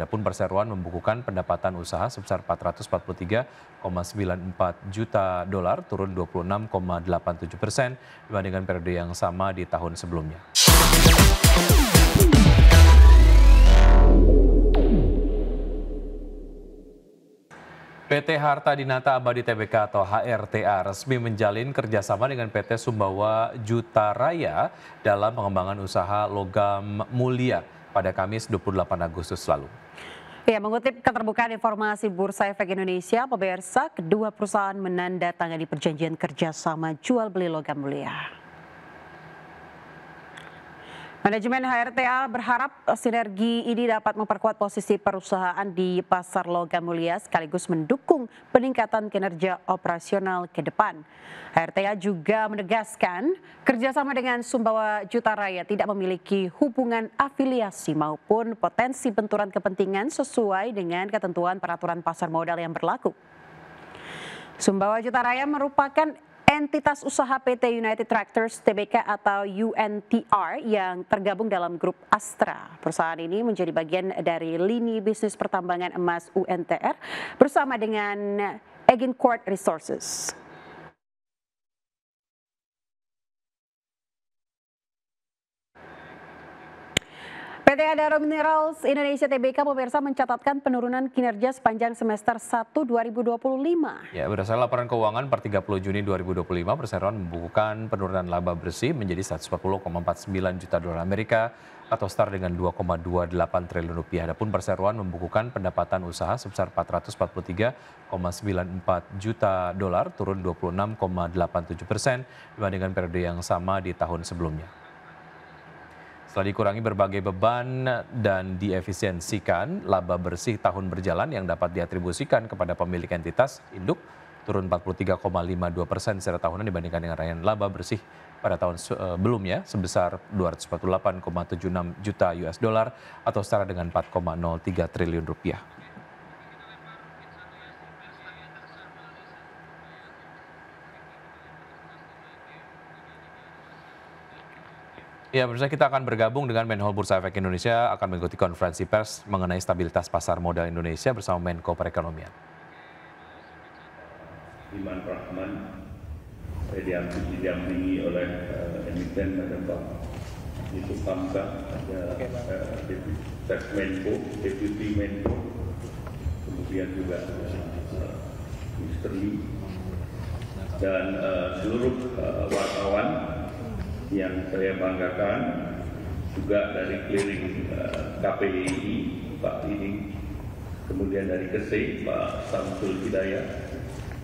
Adapun perseroan membukukan pendapatan usaha sebesar 443,94 juta dolar, turun 26,87% dibandingkan periode yang sama di tahun sebelumnya. PT Harta Dinata Abadi Tbk atau HRTA resmi menjalin kerjasama dengan PT Sumbawa Juta Raya dalam pengembangan usaha logam mulia pada Kamis 28 Agustus lalu. Ya, mengutip keterbukaan informasi Bursa Efek Indonesia, pemirsa, kedua perusahaan menandatangani perjanjian kerjasama jual beli logam mulia. Manajemen HRTA berharap sinergi ini dapat memperkuat posisi perusahaan di pasar logam mulia sekaligus mendukung peningkatan kinerja operasional ke depan. HRTA juga menegaskan kerjasama dengan Sumbawa Juta Raya tidak memiliki hubungan afiliasi maupun potensi benturan kepentingan sesuai dengan ketentuan peraturan pasar modal yang berlaku. Sumbawa Juta Raya merupakan entitas usaha PT United Tractors Tbk atau UNTR yang tergabung dalam grup Astra. Perusahaan ini menjadi bagian dari lini bisnis pertambangan emas UNTR bersama dengan Agincourt Resources. PT Adaro Minerals Indonesia Tbk pemirsa mencatatkan penurunan kinerja sepanjang semester 1 2025. Ya, berdasarkan laporan keuangan per 30 Juni 2025, perseroan membukukan penurunan laba bersih menjadi 140,49 juta dolar Amerika atau setara dengan 2,28 triliun rupiah. Adapun perseroan membukukan pendapatan usaha sebesar 443,94 juta dolar, turun 26,87% dibandingkan periode yang sama di tahun sebelumnya. Setelah dikurangi berbagai beban dan diefisiensikan, laba bersih tahun berjalan yang dapat diatribusikan kepada pemilik entitas induk turun 43,52% secara tahunan dibandingkan dengan raihan laba bersih pada tahun sebelumnya sebesar 248,76 juta US dollar atau setara dengan 4,03 triliun rupiah. Ya, pemirsa, kita akan bergabung dengan Menhol Bursa Efek Indonesia akan mengikuti konferensi pers mengenai stabilitas pasar modal Indonesia bersama Menko Perekonomian. Iman Rahman, saya didampingi oleh emiten ada Pak Yusuf Hamka, ada Deputi Menko, kemudian juga Mr. Lee, dan seluruh wartawan yang saya banggakan, juga dari clearing KPI Pak Ini, kemudian dari KSE Pak Samsul Hidayat,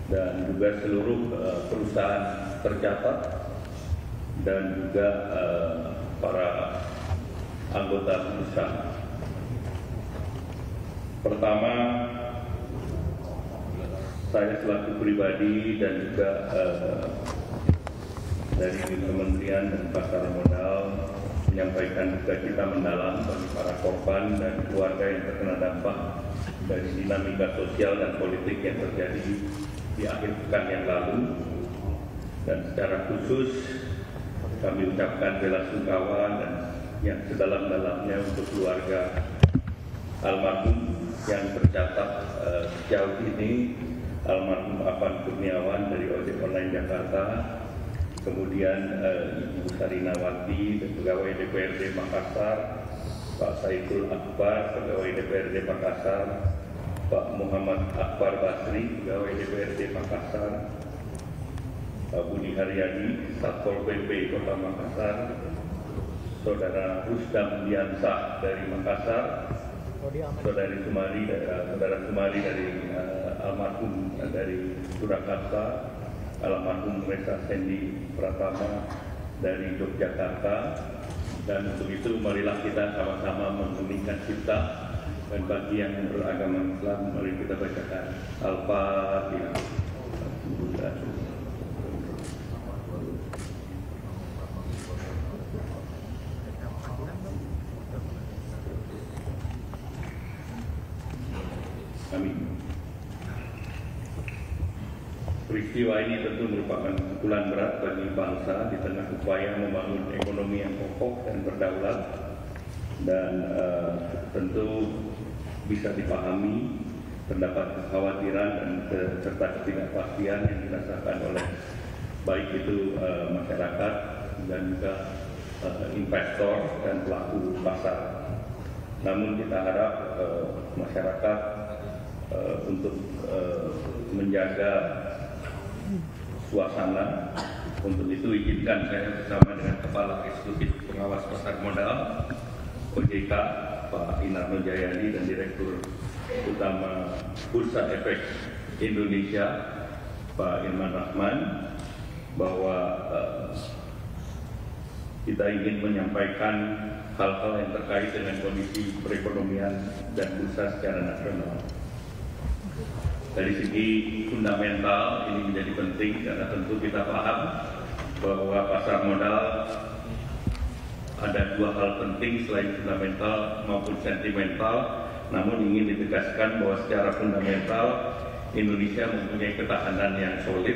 dan juga seluruh perusahaan tercatat dan juga para anggota bursa. Pertama, saya selaku pribadi dan juga dari Kementerian dan Pasar Modal menyampaikan duka cita mendalam bagi para korban dan keluarga yang terkena dampak dari dinamika sosial dan politik yang terjadi di akhir pekan yang lalu. Dan secara khusus kami ucapkan bela sungkawa dan yang sedalam-dalamnya untuk keluarga almarhum yang tercatat sejauh ini, almarhum Afan Kurniawan dari Ojek Online Jakarta, kemudian Ibu Sarinawati, pegawai DPRD Makassar, Pak Saiful Akbar, pegawai DPRD Makassar, Pak Muhammad Akbar Basri, pegawai DPRD Makassar, Pak Budi Haryadi, Satpol PP Kota Makassar, Saudara Rusdam Diansah dari Makassar, Saudara Sumari dari almarhum dari Surakarta, almarhum Reza Sendi Pratama dari Yogyakarta. Dan untuk itu marilah kita sama-sama menghuningkan cipta, dan bagi yang beragama Islam mari kita bacakan Al-Fatihah. Amin. Peristiwa ini tentu merupakan pukulan berat bagi bangsa di tengah upaya membangun ekonomi yang kokoh dan berdaulat, dan tentu bisa dipahami terdapat kekhawatiran dan serta ketidakpastian yang dirasakan oleh baik itu masyarakat dan juga investor dan pelaku pasar. Namun kita harap masyarakat untuk menjaga suasana. Untuk itu izinkan saya bersama dengan Kepala Eksekutif Pengawas Pasar Modal OJK Pak Inarno Jayadi dan Direktur Utama Bursa Efek Indonesia Pak Irman Rahman bahwa kita ingin menyampaikan hal-hal yang terkait dengan kondisi perekonomian dan bursa secara nasional. Dari segi fundamental ini menjadi penting karena tentu kita paham bahwa pasar modal ada dua hal penting selain fundamental maupun sentimental. Namun ingin ditegaskan bahwa secara fundamental Indonesia mempunyai ketahanan yang solid.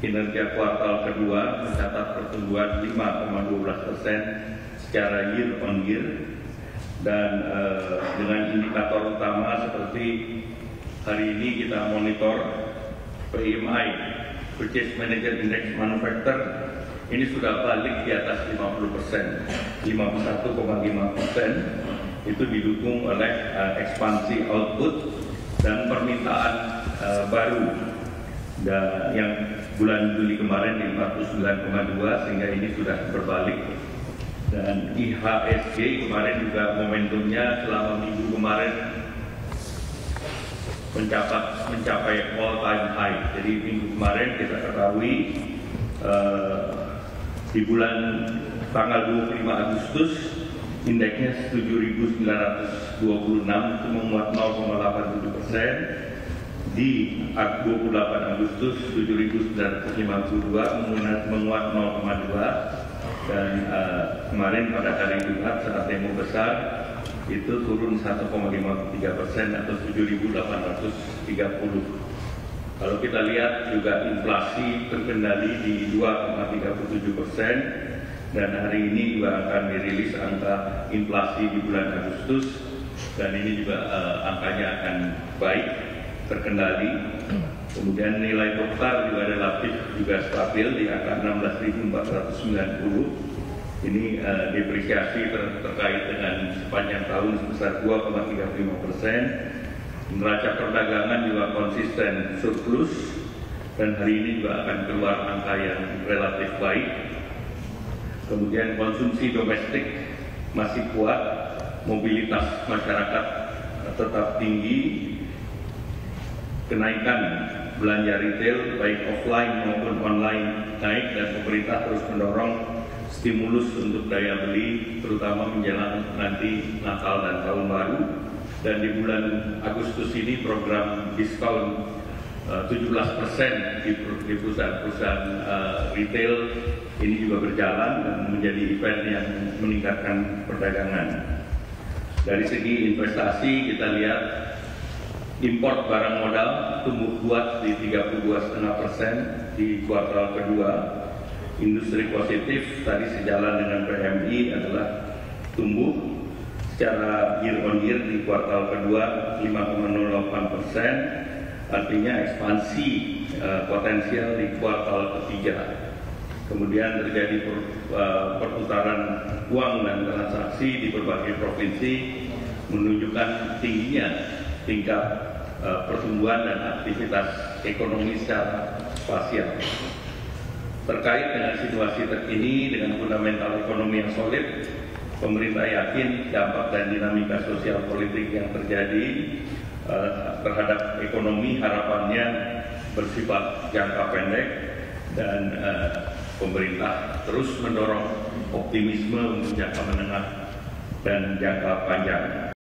Kinerja kuartal kedua mencatat pertumbuhan 5,12% secara year on year dan dengan indikator utama seperti hari ini kita monitor PMI, Purchase Manager Index Manufacturer, ini sudah balik di atas 50%, 51,5%, itu didukung oleh ekspansi output dan permintaan baru dan yang bulan Juli kemarin di 49,2 sehingga ini sudah berbalik. Dan IHSG kemarin juga momentumnya selama minggu kemarin mencapai all time high. Jadi minggu kemarin kita ketahui di bulan tanggal 25 Agustus indeksnya 7.926 itu menguat 0,87%. Di 28 Agustus 7.952 menguat 0,2 dan kemarin pada hari Jumat saat demo besar itu turun 1,53% atau 7.830. Kalau kita lihat juga inflasi terkendali di 2,37% dan hari ini juga akan dirilis angka inflasi di bulan Agustus dan ini juga angkanya akan baik terkendali. Kemudian nilai tukar juga relatif juga stabil di angka 16.490. Ini depresiasi terkait dengan sepanjang tahun sebesar 2,35%. Neraca perdagangan juga konsisten surplus dan hari ini juga akan keluar angka yang relatif baik. Kemudian konsumsi domestik masih kuat, mobilitas masyarakat tetap tinggi, kenaikan belanja retail baik offline maupun online naik dan pemerintah terus mendorong stimulus untuk daya beli terutama menjelang nanti Natal dan Tahun Baru. Dan di bulan Agustus ini program diskon 17% di perusahaan-perusahaan retail ini juga berjalan dan menjadi event yang meningkatkan perdagangan. Dari segi investasi kita lihat import barang modal tumbuh kuat di 32,5% di kuartal kedua. Industri positif tadi sejalan dengan PMI adalah tumbuh secara year on year di kuartal kedua 5,08%, artinya ekspansi potensial di kuartal ketiga. Kemudian terjadi perputaran uang dan transaksi di berbagai provinsi menunjukkan tingginya tingkat pertumbuhan dan aktivitas ekonomi secara spasial. Terkait dengan situasi terkini dengan fundamental ekonomi yang solid, pemerintah yakin dampak dan dinamika sosial politik yang terjadi terhadap ekonomi harapannya bersifat jangka pendek dan pemerintah terus mendorong optimisme untuk jangka menengah dan jangka panjang.